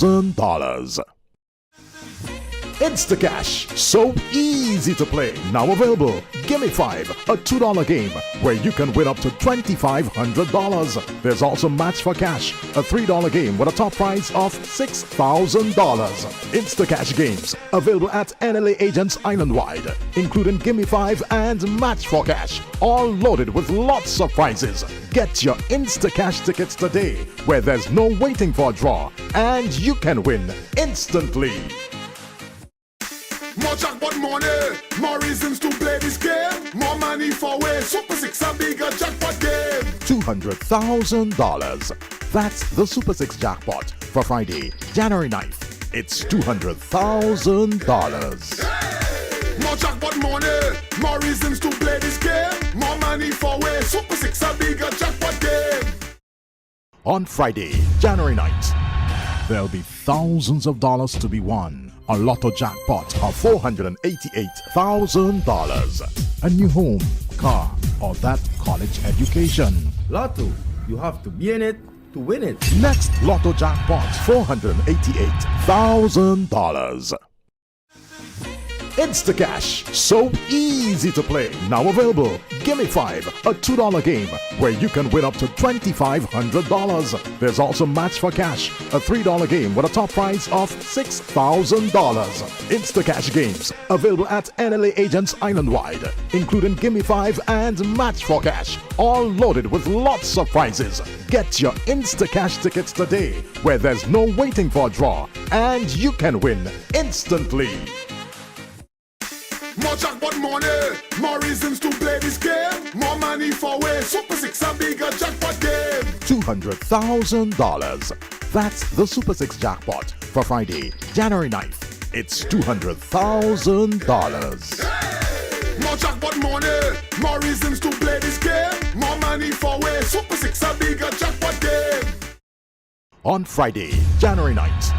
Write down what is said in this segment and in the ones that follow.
$1,000. Instacash, so easy to play. Now available. Gimme 5, a $2 game where you can win up to $2,500. There's also Match for Cash, a $3 game with a top prize of $6,000. Instacash games available at NLA agents island-wide, including Gimme 5 and Match for Cash, all loaded with lots of prizes. Get your Instacash tickets today, where there's no waiting for a draw, and you can win instantly. More jackpot money, more reasons to play this game. More money for way, Super 6 a bigger jackpot game. $200,000. That's the Super 6 jackpot for Friday, January 9th. It's $200,000. Hey! More jackpot money, more reasons to play this game. More money for way, Super 6 a bigger jackpot game. On Friday, January 9th, there'll be thousands of dollars to be won. A lotto jackpot of $488,000. A new home, car, or that college education. Lotto, you have to be in it to win it. Next lotto jackpot, $488,000. Instacash, so easy to play. Now available. Gimme 5, a $2 game where you can win up to $2,500. There's also Match for Cash, a $3 game with a top prize of $6,000. Instacash games available at NLA agents island-wide, including Gimme 5 and Match for Cash, all loaded with lots of prizes. Get your Instacash tickets today, where there's no waiting for a draw, and you can win instantly. More jackpot money, more reasons to play this game. More money for way, Super 6 a bigger jackpot game. $200,000. That's the Super 6 jackpot for Friday, January 9th. It's $200,000. Hey! More jackpot money, more reasons to play this game. More money for way, Super 6 a bigger jackpot game. On Friday, January 9th,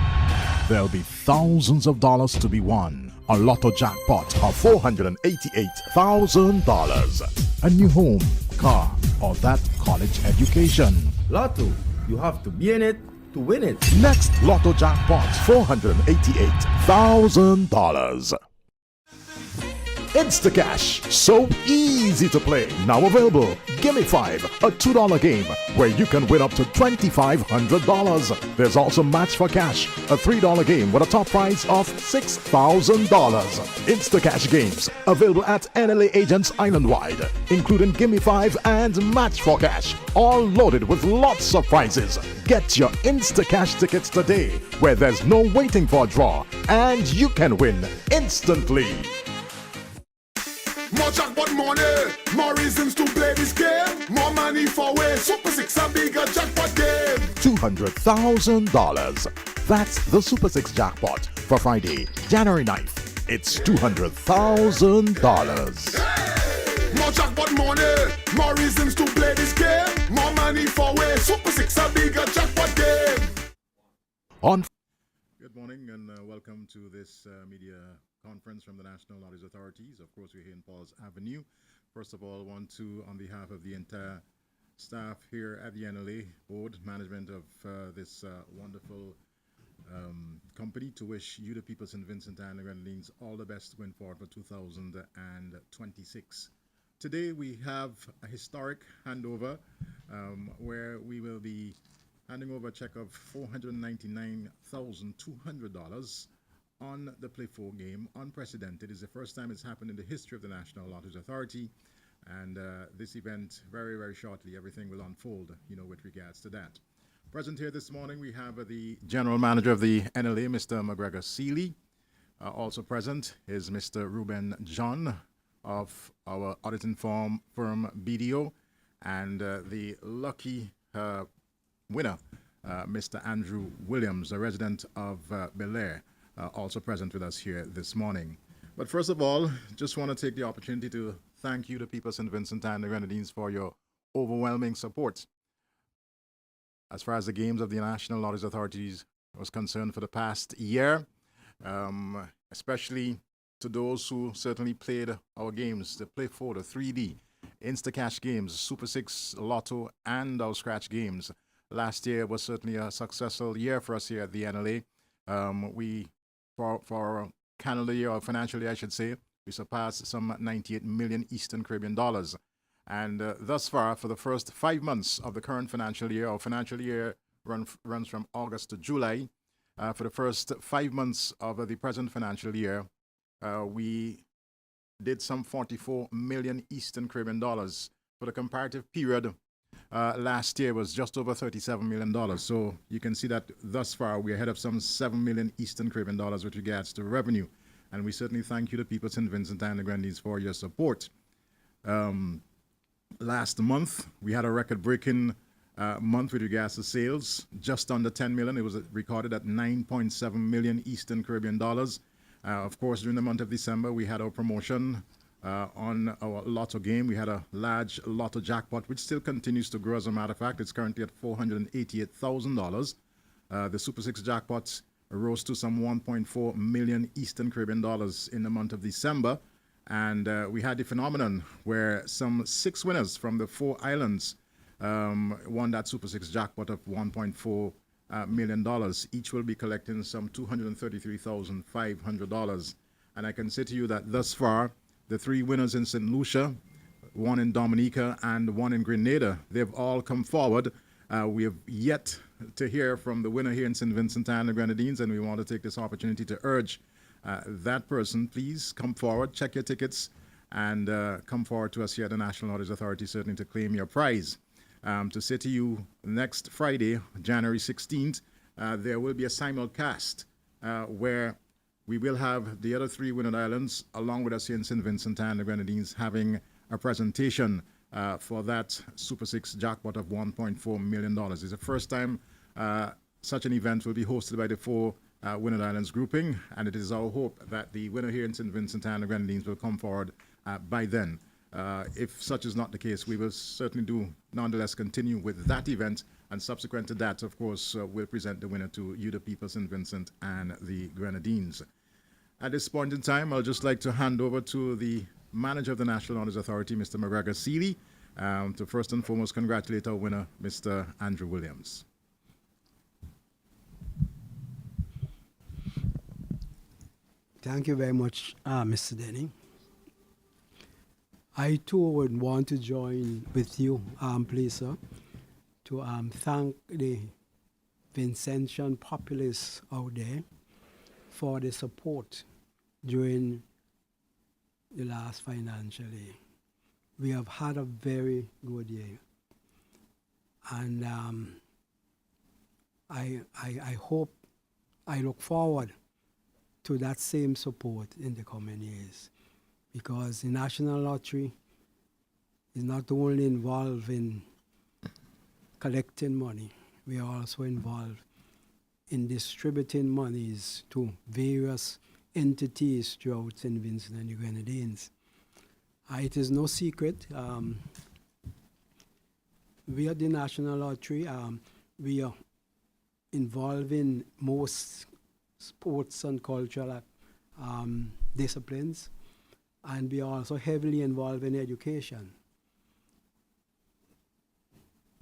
there'll be thousands of dollars to be won. A lotto jackpot of $488,000. A new home, car, or that college education. Lotto, you have to be in it to win it. Next lotto jackpot, $488,000. Instacash, so easy to play. Now available. Gimme 5, a $2 game where you can win up to $2,500. There's also Match for Cash, a $3 game with a top prize of $6,000. Instacash games available at NLA agents island-wide, including Gimme 5 and Match for Cash, all loaded with lots of prizes. Get your Instacash tickets today, where there's no waiting for a draw, and you can win instantly. More jackpot money, more reasons to play this game. More money for way, Super 6 a bigger jackpot game. $200,000. That's the Super 6 jackpot for Friday, January 9th. It's $200,000. Hey! More jackpot money, more reasons to play this game. More money for way, Super 6 a bigger jackpot game. On Good morning and welcome to this media conference from the National Lotteries Authorities. Of course, we're here in Paul's Avenue. First of all, I want to, on behalf of the entire staff here at the NLA board, management of this wonderful company, to wish you, the people of St. Vincent and the Grenadines, all the best going forward for 2026. Today, we have a historic handover where we will be handing over a check of $499,200 on the Play 4 game, unprecedented. It's the first time it's happened in the history of the National Lotteries Authority, and this event, very, very shortly, everything will unfold, with regards to that. Present here this morning, we have the General Manager of the NLA, Mr. McGregor Seeley. Also present is Mr. Ruben John of our auditing firm BDO, and the lucky winner, Mr. Andrew Williams, a resident of Bel Air, also present with us here this morning. But first of all, just want to take the opportunity to thank you, the people of St. Vincent and the Grenadines, for your overwhelming support. As far as the games of the National Lotteries Authorities was concerned for the past year, especially to those who certainly played our games, the Play 4, the 3D, Instacash games, Super 6 Lotto, and our Scratch games. last year was certainly a successful year for us here at the NLA. We, for calendar year or financial year, I should say, we surpassed some 98 million Eastern Caribbean dollars. And thus far, for the first 5 months of the current financial year, our financial year runs from August to July. For the first 5 months of the present financial year, we did some 44 million Eastern Caribbean dollars. For the comparative period, last year was just over $37 million. So you can see that thus far we're ahead of some 7 million Eastern Caribbean dollars with regards to revenue. And we certainly thank you, the people of St. Vincent and the Grenadines, for your support. Last month, we had a record-breaking month with regards to sales, just under 10 million. It was recorded at 9.7 million Eastern Caribbean dollars. Of course, during the month of December, we had our promotion on our lotto game. We had a large lotto jackpot, which still continues to grow. As a matter of fact, it's currently at $488,000. The Super 6 jackpot rose to some 1.4 million Eastern Caribbean dollars in the month of December. And we had the phenomenon where some 6 winners from the 4 islands won that Super 6 jackpot of $1.4 million. Each will be collecting some $233,500. And I can say to you that thus far, the 3 winners in St. Lucia, 1 in Dominica, and 1 in Grenada, they've all come forward. We have yet to hear from the winner here in St. Vincent and the Grenadines, and we want to take this opportunity to urge that person, please come forward, check your tickets, and come forward to us here at the National Lotteries Authority, certainly to claim your prize. To say to you, next Friday, January 16th, there will be a simulcast where we will have the other 3 Winner Islands along with us here in St. Vincent and the Grenadines having a presentation for that Super 6 jackpot of $1.4 million. It's the first time such an event will be hosted by the 4 Winner Islands grouping, and it is our hope that the winner here in St. Vincent and the Grenadines will come forward by then. If such is not the case, we will certainly do nonetheless continue with that event, and subsequent to that, of course, we'll present the winner to you, the people of St. Vincent and the Grenadines. At this point in time, I'll just like to hand over to the manager of the National Lotteries Authority, Mr. McGregor Seeley, to first and foremost congratulate our winner, Mr. Andrew Williams. Thank you very much, Mr. Denny. I too would want to join with you, please, sir, to thank the Vincentian populace out there for the support during the last financial year. We have had a very good year. And I hope, I look forward to that same support in the coming years, because the National Lottery is not only involved in collecting money, we are also involved in distributing monies to various entities throughout St. Vincent and the Grenadines. It is no secret, we at the National Lottery, we are involved in most sports and cultural disciplines, and we are also heavily involved in education.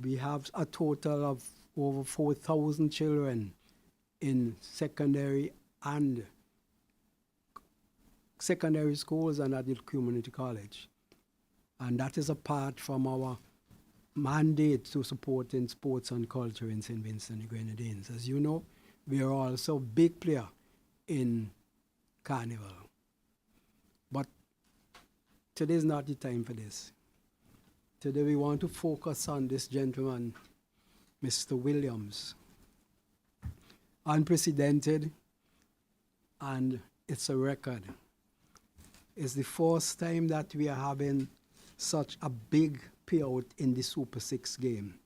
We have a total of over 4,000 children in secondary schools and at the community college. And that is apart from our mandate to support in sports and culture in St. Vincent and the Grenadines. As you know, we are also a big player in Carnival. But today is not the time for this. Today we want to focus on this gentleman, Mr. Williams. Unprecedented, and it's a record. It's the first time that we are having such a big payout in the Super 6 game.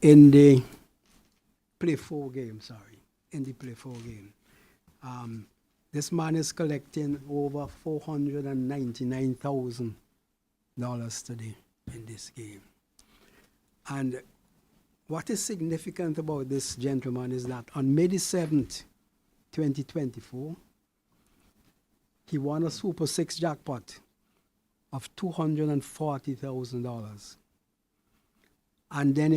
In the Play 4 game, in the Play 4 game. This man is collecting over $499,000 today in this game. And what is significant about this gentleman is that on May the 7th, 2024, he won a Super 6 jackpot of $240,000. And then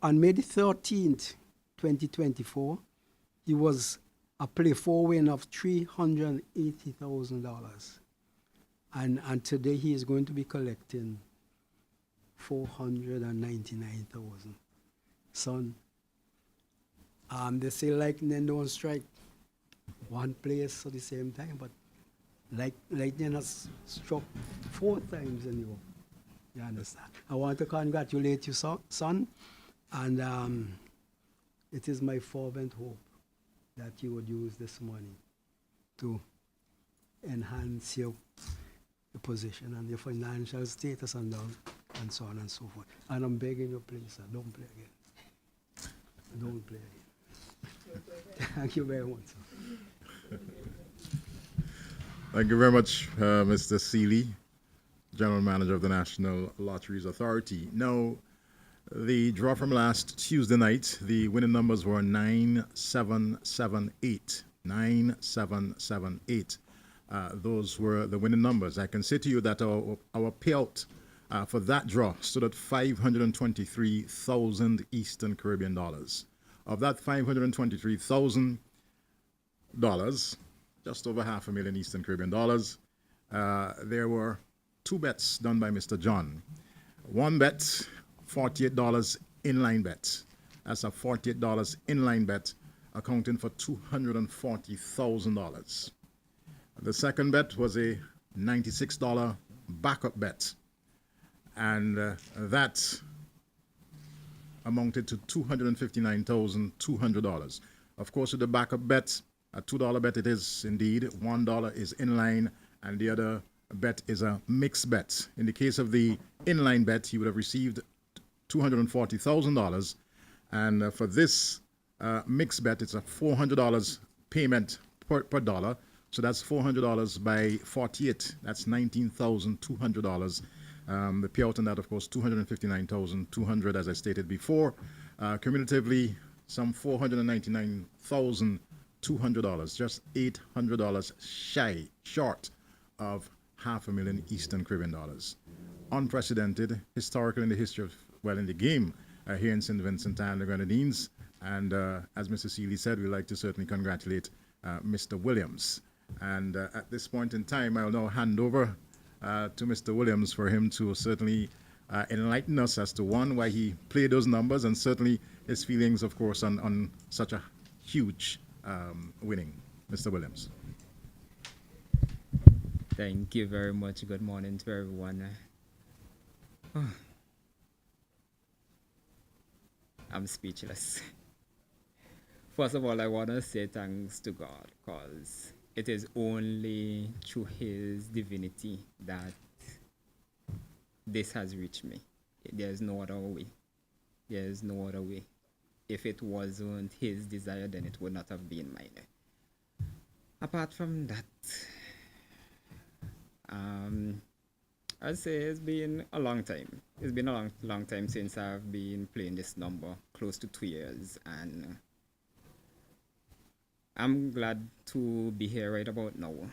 on May the 13th, 2024, he was a play 4 win of $380,000. And today he is going to be collecting 499,000. Son, they say lightning don't strike one place at the same time, but lightning has struck 4 times in you. You understand? I want to congratulate you, son, and it is my fervent hope that you would use this money to enhance your position and your financial status and so on and so forth. And I'm begging you, please, sir, don't play again. Don't play again. Thank you very much, sir. Thank you very much, Mr. Seeley, General Manager of the National Lotteries Authority. Now, the draw from last Tuesday night, the winning numbers were 9778. 9778. Those were the winning numbers. I can say to you that our payout for that draw stood at 523,000 Eastern Caribbean dollars. Of that $523,000, just over $500,000 Eastern Caribbean dollars, there were 2 bets done by Mr. John. One bet, $48 inline bet. That's a $48 inline bet, accounting for $240,000. The second bet was a $96 backup bet, and that amounted to $259,200. Of course, with the backup bet, a $2 bet it is indeed. $1 is inline, and the other bet is a mixed bet. In the case of the inline bet, you would have received $240,000, and for this mixed bet, it's a $400 payment per dollar. So that's $400 by 48. That's $19,200. The payout on that, of course, $259,200, as I stated before. Cumulatively, some $499,200, just $800 short of $500,000 Eastern Caribbean dollars. Unprecedented, historical in the history of, in the game here in St. Vincent and the Grenadines. And as Mr. Seeley said, we'd like to certainly congratulate Mr. Williams. And at this point in time, I'll now hand over to Mr. Williams for him to certainly enlighten us as to, one, why he played those numbers, and certainly his feelings, of course, on such a huge winning. Mr. Williams. Thank you very much. Good morning to everyone. I'm speechless. First of all, I want to say thanks to God, because it is only through His divinity that this has reached me. There's no other way. There's no other way. If it wasn't His desire, then it would not have been mine. Apart from that, I'd say it's been a long time. It's been a long time since I've been playing this number, close to 2 years, and I'm glad to be here right about now,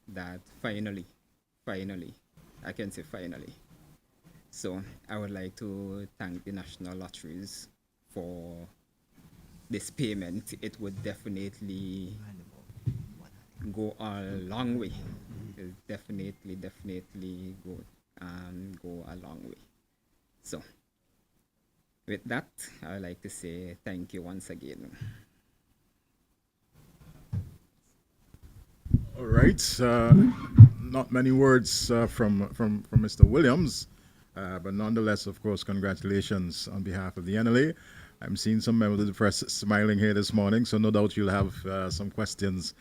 that finally, I can say finally. So I would like to thank the National Lotteries for this payment. It would definitely go a long way. It definitely go a long way. So with that, I would like to say thank you once again. All right. Not many words from Mr. Williams, but nonetheless, of course, congratulations on behalf of the NLA. I'm seeing some members of the press smiling here this morning, so no doubt you'll have some questions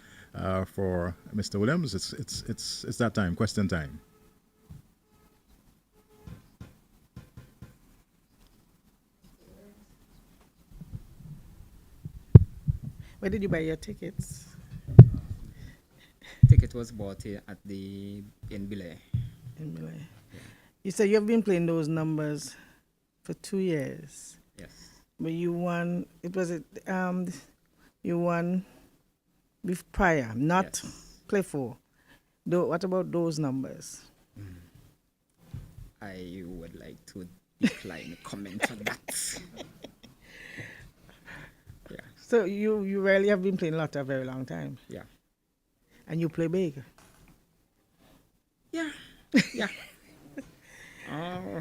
for Mr. Williams. It's that time, question time. Where did you buy your tickets? Ticket was bought here in Belay. In Belay. Yeah. You said you've been playing those numbers for 2 years. Yes. But you won. You won with prior, not play for. What about those numbers? I would like to decline comment on that. Yeah, So you really have been playing lotto a very long time, yeah, and you play big. yeah, yeah. Oh,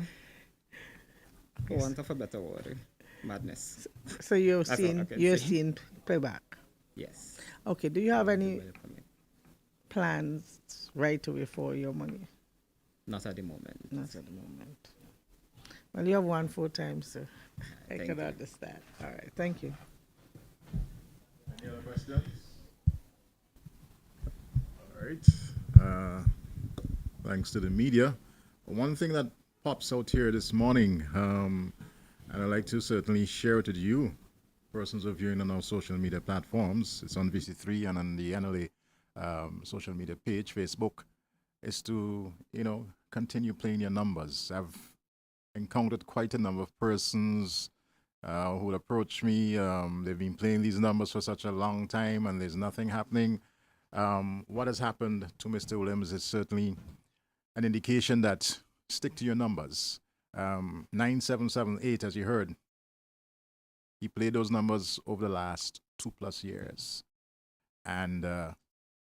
for want of a better word, madness. So you've That's all I seen can you've say. seen playback. Yes. Okay. Do you have any Welcome it. plans right away for your money? Not at the moment. Not at the moment. Well, you have won 4 times, so I Thank can you. understand. All right. Thank you. Any other questions? All right. Thanks to the media. One thing that pops out here this morning, and I'd like to certainly share it with you, persons of viewing on our social media platforms. It's on VC3 and on the NLA social media page, Facebook, is to, continue playing your numbers. I've encountered quite a number of persons who would approach me. They've been playing these numbers for such a long time and there's nothing happening. What has happened to Mr. Williams is certainly an indication that stick to your numbers. 9778, as you heard, he played those numbers over the last 2+ years. And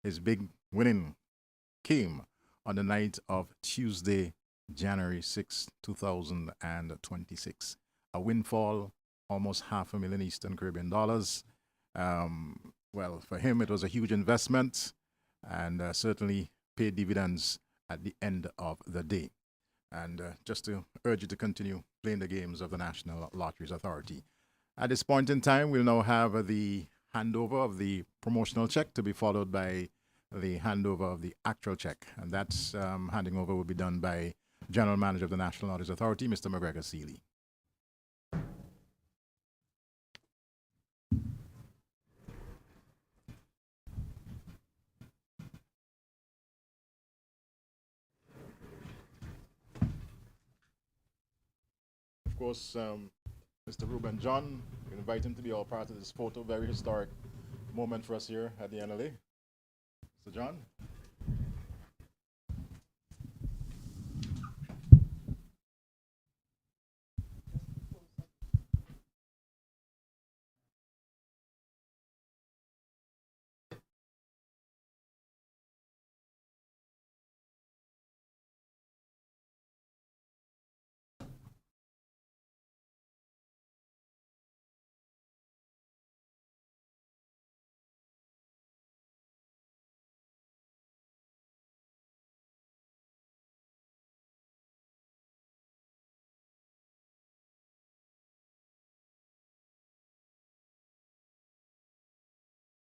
his big winning came on the night of Tuesday, January 6, 2026. A windfall, almost $500,000 Eastern Caribbean dollars. Well, for him, it was a huge investment and certainly paid dividends at the end of the day. And just to urge you to continue playing the games of the National Lotteries Authority. At this point in time, we'll now have the handover of the promotional check to be followed by the handover of the actual check. And that's handing over will be done by General Manager of the National Lotteries Authority, Mr. McGregor Seeley. Of course, Mr. Ruben John, we invite him to be all part of this photo, very historic moment for us here at the NLA. Mr. John?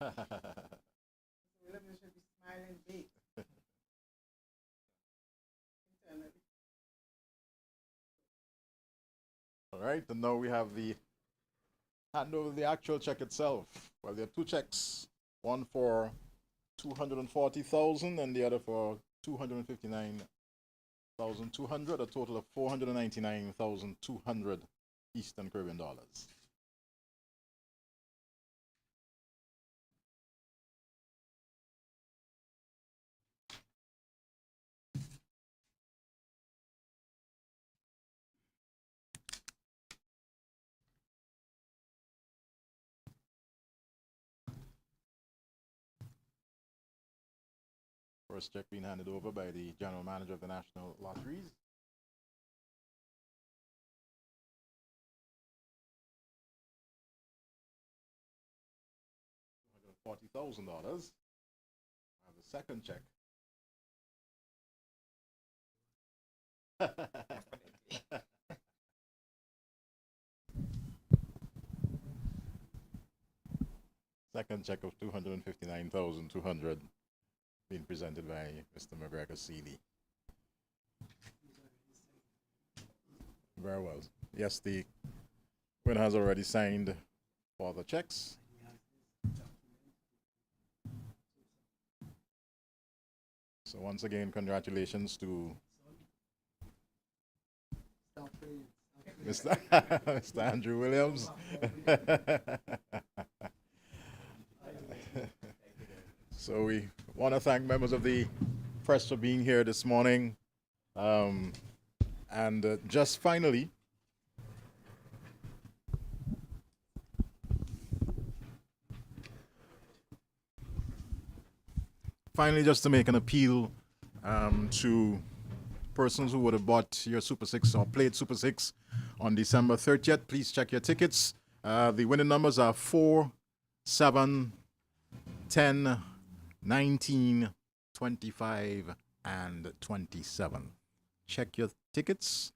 All right, and now we have the handover of the actual check itself. Well, there are 2 checks, one for 240,000 and the other for 259,200, a total of 499,200 Eastern Caribbean dollars. First check being handed over by the General Manager of the National Lotteries. $40,000. Have the second check. Second check of 259,200 being presented by Mr. McGregor Seeley. Very well. Yes, the winner has already signed for the checks. So once again, congratulations to Mr. Mr. Andrew Williams. So we want to thank members of the press for being here this morning. And just finally, finally, just to make an appeal to persons who would have bought your Super 6 or played Super 6 on December 30th, please check your tickets. The winning numbers are 4, 7, 10, 19, 25, and 27. Check your tickets.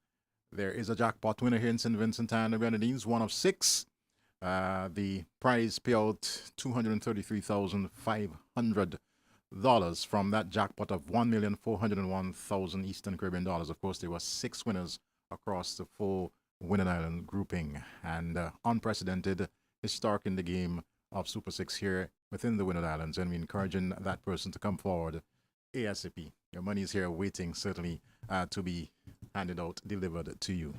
There is a jackpot winner here in St. Vincent and the Grenadines, one of 6. The prize payout $233,500 from that jackpot of $1,401,000 Eastern Caribbean dollars. Of course, there were 6 winners across the full Winning Island grouping, and unprecedented, historic in the game of Super 6 here within the Winning Islands, and we're encouraging that person to come forward ASAP. Your money is here waiting, certainly, to be handed out, delivered to you.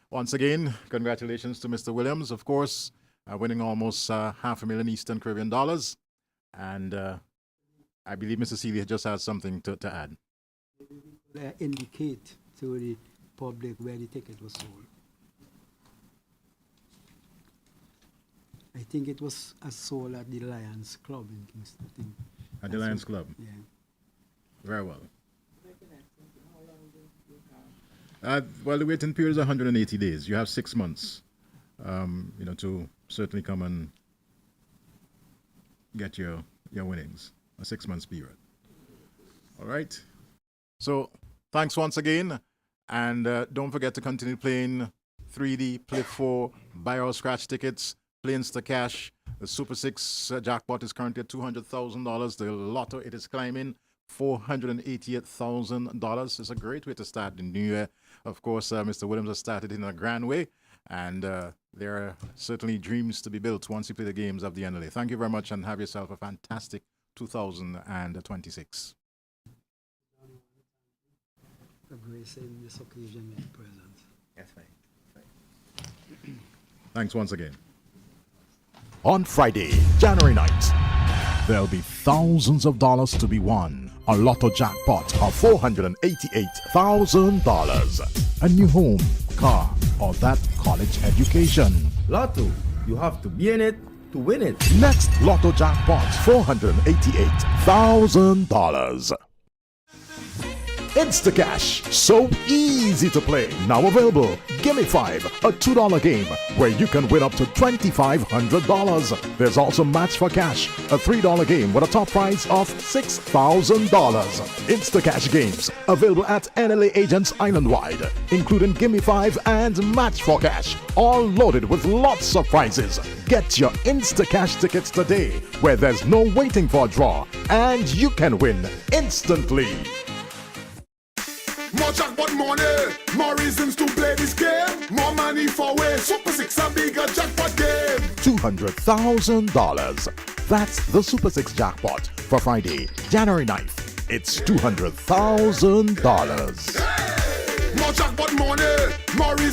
Once again, congratulations to Mr. Williams, of course, winning almost $500,000 Eastern Caribbean dollars. And I believe Mr. Celia just has something to add. Indicate to the public where the ticket was sold. I think it was sold at the Lions Club in Kingston. I think. At the Lions Club? Yeah. Very well. Well, the waiting period is 180 days. You have 6 months, to certainly come and get your winnings. A 6 months period. All right. So thanks once again, and don't forget to continue playing 3D, Play 4, buy our scratch tickets, play Insta Cash. The Super 6 jackpot is currently at $200,000. The Lotto, it is climbing $488,000. It's a great way to start the new year. Of course, Mr. Williams has started in a grand way, and there are certainly dreams to be built once you play the games of the NLA. Thank you very much, and have yourself a fantastic 2026. For gracing this occasion with the present. That's fine. Thanks once again. On Friday, January 9th, there'll be thousands of dollars to be won. A lotto jackpot of $488,000. A new home, car, or that college education. Lotto, you have to be in it to win it. Next lotto jackpot, $488,000. Instacash, so easy to play. Now available. Gimme 5, a $2 game where you can win up to $2,500. There's also Match for Cash, a $3 game with a top prize of $6,000. Instacash games available at NLA agents island-wide, including Gimme 5 and Match for Cash, all loaded with lots of prizes. Get your Instacash tickets today, where there's no waiting for a draw, and you can win instantly. More jackpot money, more reasons to play this game. More money for way. Super 6 a bigger jackpot game. $200,000. That's the Super 6 jackpot for Friday, January 9th. It's $200,000. More jackpot money, more reasons.